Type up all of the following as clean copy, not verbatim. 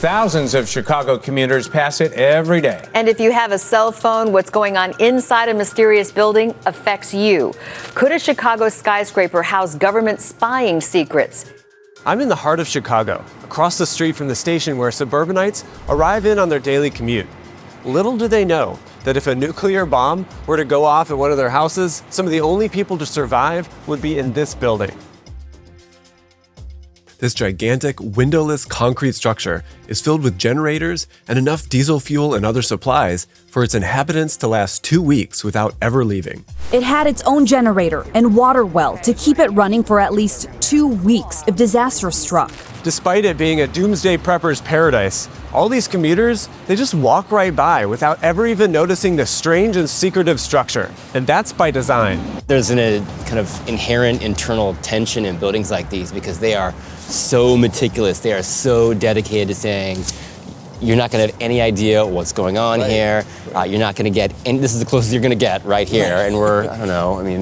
Thousands of Chicago commuters pass it every day. And if you have a cell phone, what's going on inside a mysterious building affects you. Could a Chicago skyscraper house government spying secrets? I'm in the heart of Chicago, across the street from the station where suburbanites arrive in on their daily commute. Little do they know that if a nuclear bomb were to go off at one of their houses, some of the only people to survive would be in this building. This gigantic, windowless concrete structure is filled with generators and enough diesel fuel and other supplies for its inhabitants to last 2 weeks without ever leaving. It had its own generator and water well to keep it running for at least 2 weeks if disaster struck. Despite it being a doomsday prepper's paradise, all these commuters, they just walk right by without ever even noticing the strange and secretive structure. And that's by design. There's a kind of inherent internal tension in buildings like these because they are so meticulous. They are so dedicated to saying, you're not going to have any idea what's going on here. You're not going to get, and this is the closest you're going to get right here. And we're,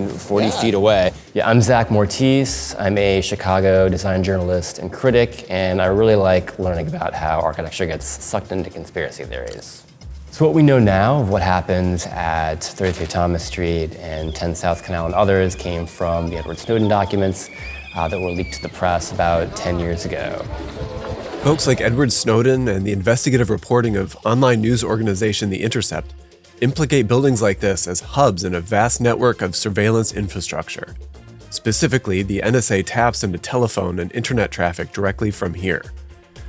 40 feet away. Yeah, I'm Zach Mortiz. I'm a Chicago design journalist and critic, and I really like learning about how architecture gets sucked into conspiracy theories. So what we know now of what happens at 33 Thomas Street and 10 South Canal and others came from the Edward Snowden documents that were leaked to the press about 10 years ago. Folks like Edward Snowden and the investigative reporting of online news organization The Intercept implicate buildings like this as hubs in a vast network of surveillance infrastructure. Specifically, the NSA taps into telephone and internet traffic directly from here.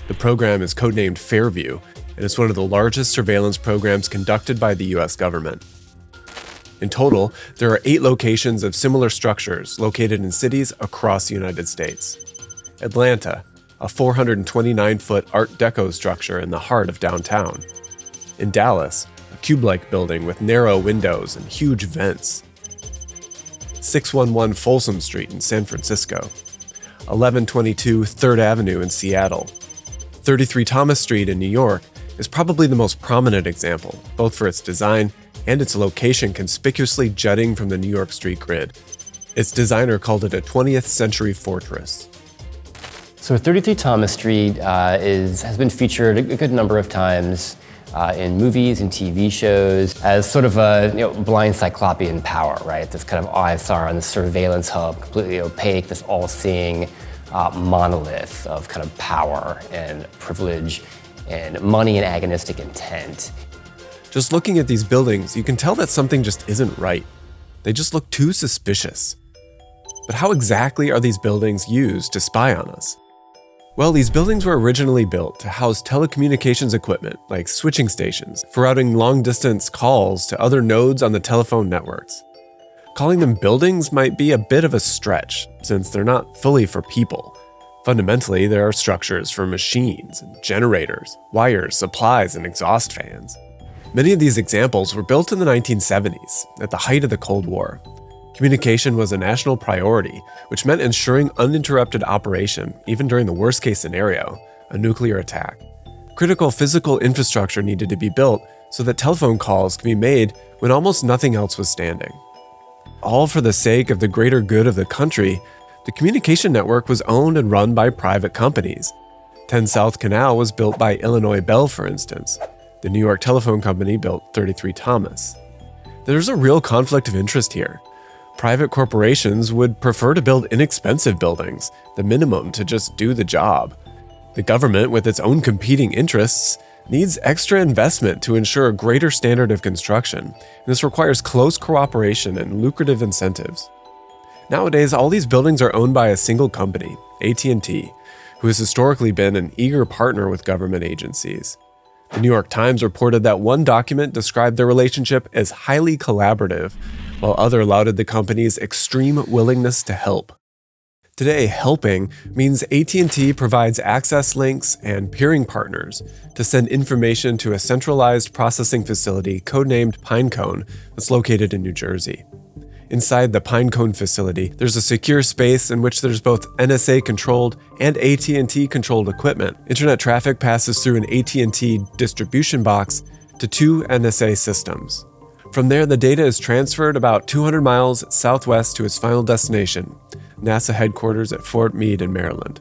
The program is codenamed FAIRVIEW, and it's one of the largest surveillance programs conducted by the US government. In total, there are 8 locations of similar structures located in cities across the United States. Atlanta, a 429-foot Art Deco structure in the heart of downtown. In Dallas, a cube-like building with narrow windows and huge vents. 611 Folsom Street in San Francisco. 1122 3rd Avenue in Seattle. 33 Thomas Street in New York is probably the most prominent example, both for its design and its location conspicuously jutting from the New York street grid. Its designer called it a 20th century fortress. So 33 Thomas Street has been featured a good number of times in movies and TV shows as sort of a blind cyclopean power, right? This kind of ISR on the surveillance hub, completely opaque, this all-seeing monolith of kind of power and privilege and money and agonistic intent. Just looking at these buildings, you can tell that something just isn't right. They just look too suspicious. But how exactly are these buildings used to spy on us? Well, these buildings were originally built to house telecommunications equipment like switching stations for routing long-distance calls to other nodes on the telephone networks. Calling them buildings might be a bit of a stretch, since they're not fully for people. Fundamentally, there are structures for machines, and generators, wires, supplies, and exhaust fans. Many of these examples were built in the 1970s, at the height of the Cold War. Communication was a national priority, which meant ensuring uninterrupted operation, even during the worst-case scenario, a nuclear attack. Critical physical infrastructure needed to be built so that telephone calls could be made when almost nothing else was standing. All for the sake of the greater good of the country, the communication network was owned and run by private companies. 10 South Canal was built by Illinois Bell, for instance. The New York Telephone Company built 33 Thomas. There's a real conflict of interest here. Private corporations would prefer to build inexpensive buildings, the minimum to just do the job. The government, with its own competing interests, needs extra investment to ensure a greater standard of construction, and this requires close cooperation and lucrative incentives. Nowadays, all these buildings are owned by a single company, AT&T, who has historically been an eager partner with government agencies. The New York Times reported that one document described their relationship as highly collaborative, while others lauded the company's extreme willingness to help. Today, helping means AT&T provides access links and peering partners to send information to a centralized processing facility codenamed Pinecone that's located in New Jersey. Inside the Pinecone facility, there's a secure space in which there's both NSA-controlled and AT&T-controlled equipment. Internet traffic passes through an AT&T distribution box to 2 NSA systems. From there, the data is transferred about 200 miles southwest to its final destination, NASA headquarters at Fort Meade in Maryland.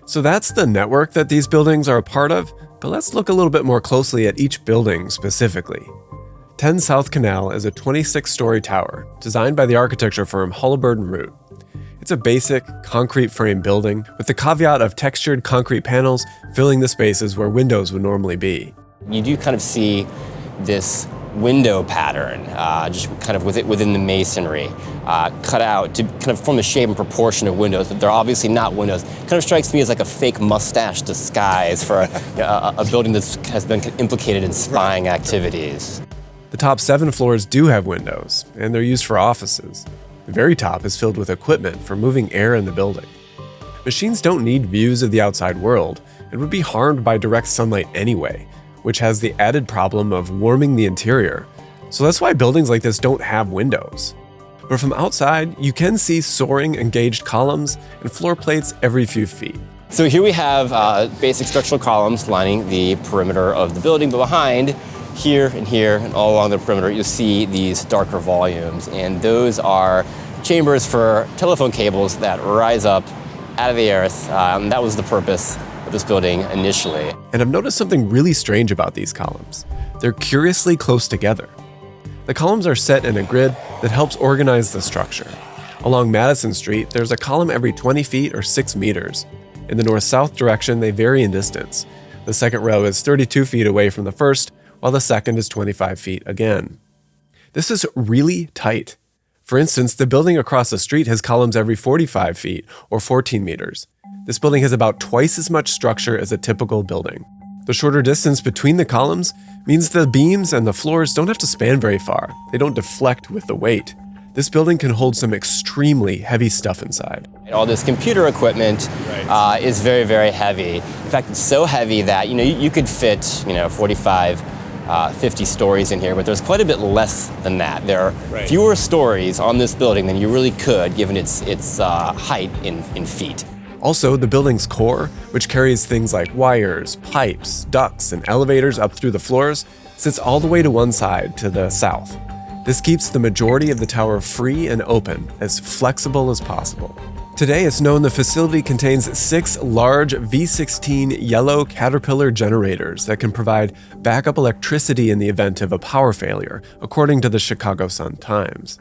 So that's the network that these buildings are a part of, but let's look a little bit more closely at each building specifically. 10 South Canal is a 26-story tower designed by the architecture firm Halliburton Root. It's a basic, concrete frame building with the caveat of textured concrete panels filling the spaces where windows would normally be. You do kind of see this window pattern, just kind of within the masonry, cut out to kind of form the shape and proportion of windows, but they're obviously not windows. Kind of strikes me as like a fake mustache disguise for a building that has been implicated in spying activities. The top 7 floors do have windows, and they're used for offices. The very top is filled with equipment for moving air in the building. Machines don't need views of the outside world and would be harmed by direct sunlight anyway, which has the added problem of warming the interior. So that's why buildings like this don't have windows. But from outside, you can see soaring engaged columns and floor plates every few feet. So here we have basic structural columns lining the perimeter of the building, but behind, here and all along the perimeter, you'll see these darker volumes, and those are chambers for telephone cables that rise up out of the earth. That was the purpose of this building initially. And I've noticed something really strange about these columns. They're curiously close together. The columns are set in a grid that helps organize the structure. Along Madison Street, there's a column every 20 feet or 6 meters. In the north-south direction, they vary in distance. The second row is 32 feet away from the first, while the second is 25 feet again. This is really tight. For instance, the building across the street has columns every 45 feet or 14 meters. This building has about twice as much structure as a typical building. The shorter distance between the columns means the beams and the floors don't have to span very far. They don't deflect with the weight. This building can hold some extremely heavy stuff inside. All this computer equipment is very, very heavy. In fact, it's so heavy that you could fit 45, 50 stories in here, but there's quite a bit less than that. There are fewer stories on this building than you really could, given its height in feet. Also, the building's core, which carries things like wires, pipes, ducts, and elevators up through the floors, sits all the way to one side, to the south. This keeps the majority of the tower free and open, as flexible as possible. Today, it's known the facility contains 6 large V16 yellow Caterpillar generators that can provide backup electricity in the event of a power failure, according to the Chicago Sun-Times.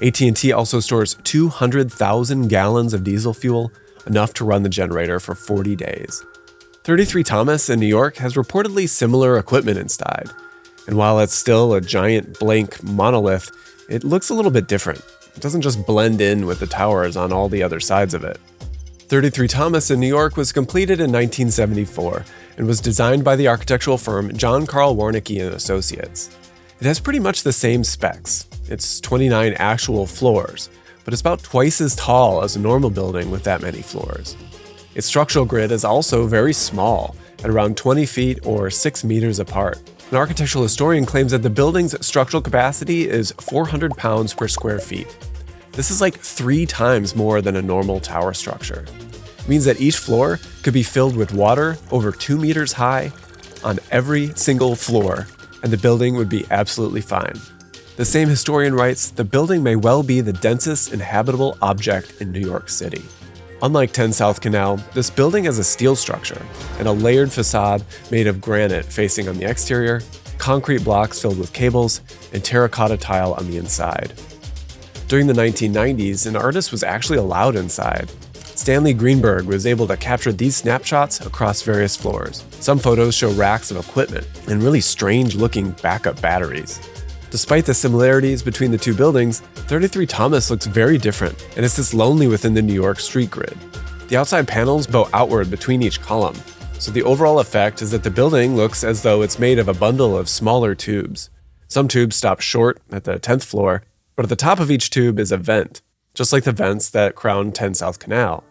AT&T also stores 200,000 gallons of diesel fuel, enough to run the generator for 40 days. 33 Thomas in New York has reportedly similar equipment inside. And while it's still a giant blank monolith, it looks a little bit different. It doesn't just blend in with the towers on all the other sides of it. 33 Thomas in New York was completed in 1974 and was designed by the architectural firm John Carl Warnecke and Associates. It has pretty much the same specs. It's 29 actual floors, but it's about twice as tall as a normal building with that many floors. Its structural grid is also very small, at around 20 feet or 6 meters apart. An architectural historian claims that the building's structural capacity is 400 pounds per square feet. This is like 3 times more than a normal tower structure. It means that each floor could be filled with water over 2 meters high on every single floor, and the building would be absolutely fine. The same historian writes, the building may well be the densest inhabitable object in New York City. Unlike 10 South Canal, this building has a steel structure and a layered facade made of granite facing on the exterior, concrete blocks filled with cables, and terracotta tile on the inside. During the 1990s, an artist was actually allowed inside. Stanley Greenberg was able to capture these snapshots across various floors. Some photos show racks of equipment and really strange-looking backup batteries. Despite the similarities between the two buildings, 33 Thomas looks very different, and it sits lonely within the New York street grid. The outside panels bow outward between each column, so the overall effect is that the building looks as though it's made of a bundle of smaller tubes. Some tubes stop short at the 10th floor, but at the top of each tube is a vent, just like the vents that crown 10 South Canal.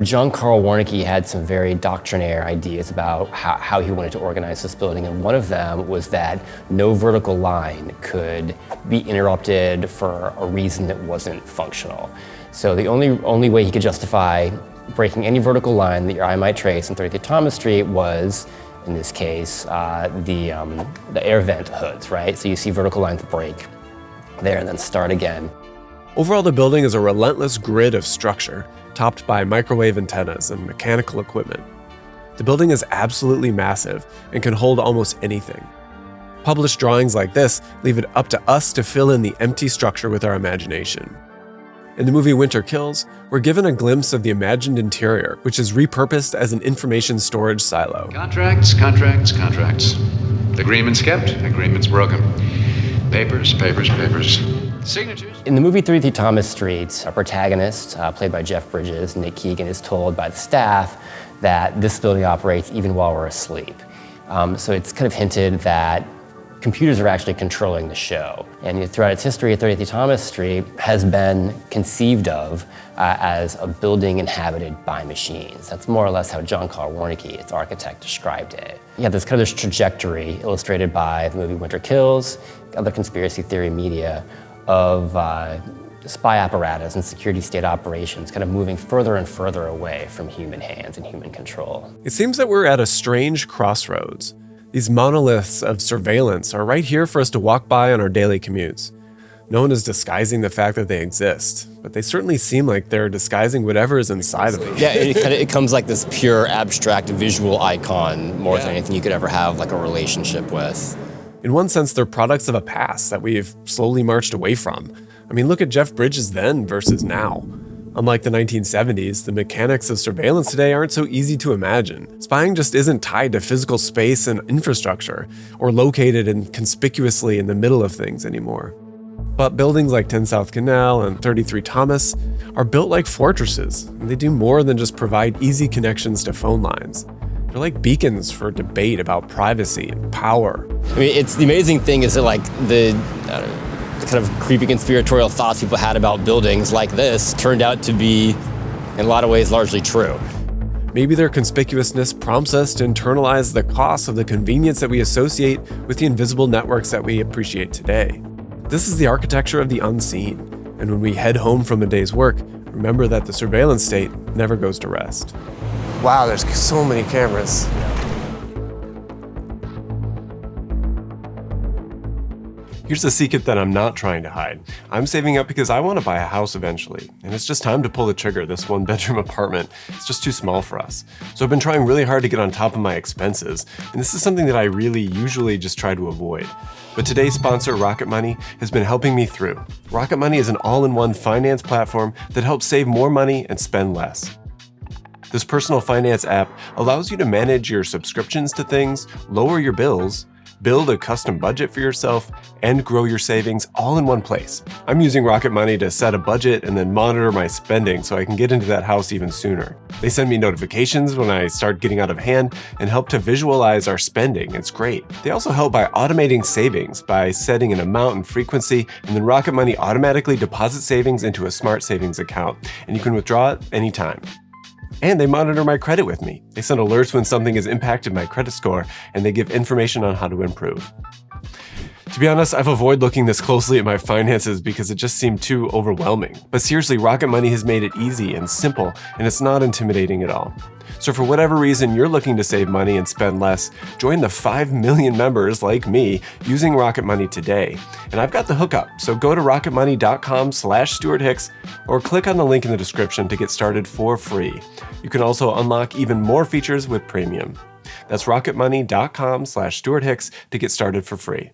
John Carl Warnecke had some very doctrinaire ideas about how he wanted to organize this building, and one of them was that no vertical line could be interrupted for a reason that wasn't functional. So the only way he could justify breaking any vertical line that your eye might trace on 33 Thomas Street was, in this case, the air vent hoods, right? So you see vertical lines break there and then start again. Overall, the building is a relentless grid of structure, topped by microwave antennas and mechanical equipment. The building is absolutely massive and can hold almost anything. Published drawings like this leave it up to us to fill in the empty structure with our imagination. In the movie Winter Kills, we're given a glimpse of the imagined interior, which is repurposed as an information storage silo. Contracts, contracts, contracts. Agreements kept, agreements broken. Papers, papers, papers. Signatures. In the movie 33 Thomas Street, our protagonist, played by Jeff Bridges, Nick Keegan, is told by the staff that this building operates even while we're asleep. So it's kind of hinted that computers are actually controlling the show. And throughout its history, 33 Thomas Street has been conceived of as a building inhabited by machines. That's more or less how John Carl Warnke, its architect, described it. You have this kind of trajectory illustrated by the movie Winter Kills, other conspiracy theory media, of spy apparatus and security state operations kind of moving further and further away from human hands and human control. It seems that we're at a strange crossroads. These monoliths of surveillance are right here for us to walk by on our daily commutes. No one is disguising the fact that they exist, but they certainly seem like they're disguising whatever is inside of them. Yeah, it comes like this pure abstract visual icon more than anything you could ever have like a relationship with. In one sense, they're products of a past that we've slowly marched away from. I mean, look at Jeff Bridges then versus now. Unlike the 1970s, the mechanics of surveillance today aren't so easy to imagine. Spying just isn't tied to physical space and infrastructure, or located conspicuously in the middle of things anymore. But buildings like 10 South Canal and 33 Thomas are built like fortresses, and they do more than just provide easy connections to phone lines. They're like beacons for debate about privacy and power. I mean, the amazing thing is that like the kind of creepy conspiratorial thoughts people had about buildings like this turned out to be, in a lot of ways, largely true. Maybe their conspicuousness prompts us to internalize the costs of the convenience that we associate with the invisible networks that we appreciate today. This is the architecture of the unseen, and when we head home from a day's work, remember that the surveillance state never goes to rest. Wow, there's so many cameras. Here's a secret that I'm not trying to hide. I'm saving up because I want to buy a house eventually, and it's just time to pull the trigger. This one-bedroom apartment is just too small for us. So I've been trying really hard to get on top of my expenses, and this is something that I really usually just try to avoid. But today's sponsor, Rocket Money, has been helping me through. Rocket Money is an all-in-one finance platform that helps save more money and spend less. This personal finance app allows you to manage your subscriptions to things, lower your bills, build a custom budget for yourself, and grow your savings all in one place. I'm using Rocket Money to set a budget and then monitor my spending so I can get into that house even sooner. They send me notifications when I start getting out of hand and help to visualize our spending. It's great. They also help by automating savings by setting an amount and frequency, and then Rocket Money automatically deposits savings into a smart savings account, and you can withdraw it anytime. And they monitor my credit with me. They send alerts when something has impacted my credit score, and they give information on how to improve. To be honest, I've avoided looking this closely at my finances because it just seemed too overwhelming. But seriously, Rocket Money has made it easy and simple, and it's not intimidating at all. So for whatever reason you're looking to save money and spend less, join the 5 million members like me using Rocket Money today. And I've got the hookup, so go to rocketmoney.com/Stewart Hicks or click on the link in the description to get started for free. You can also unlock even more features with premium. That's rocketmoney.com/Stewart Hicks to get started for free.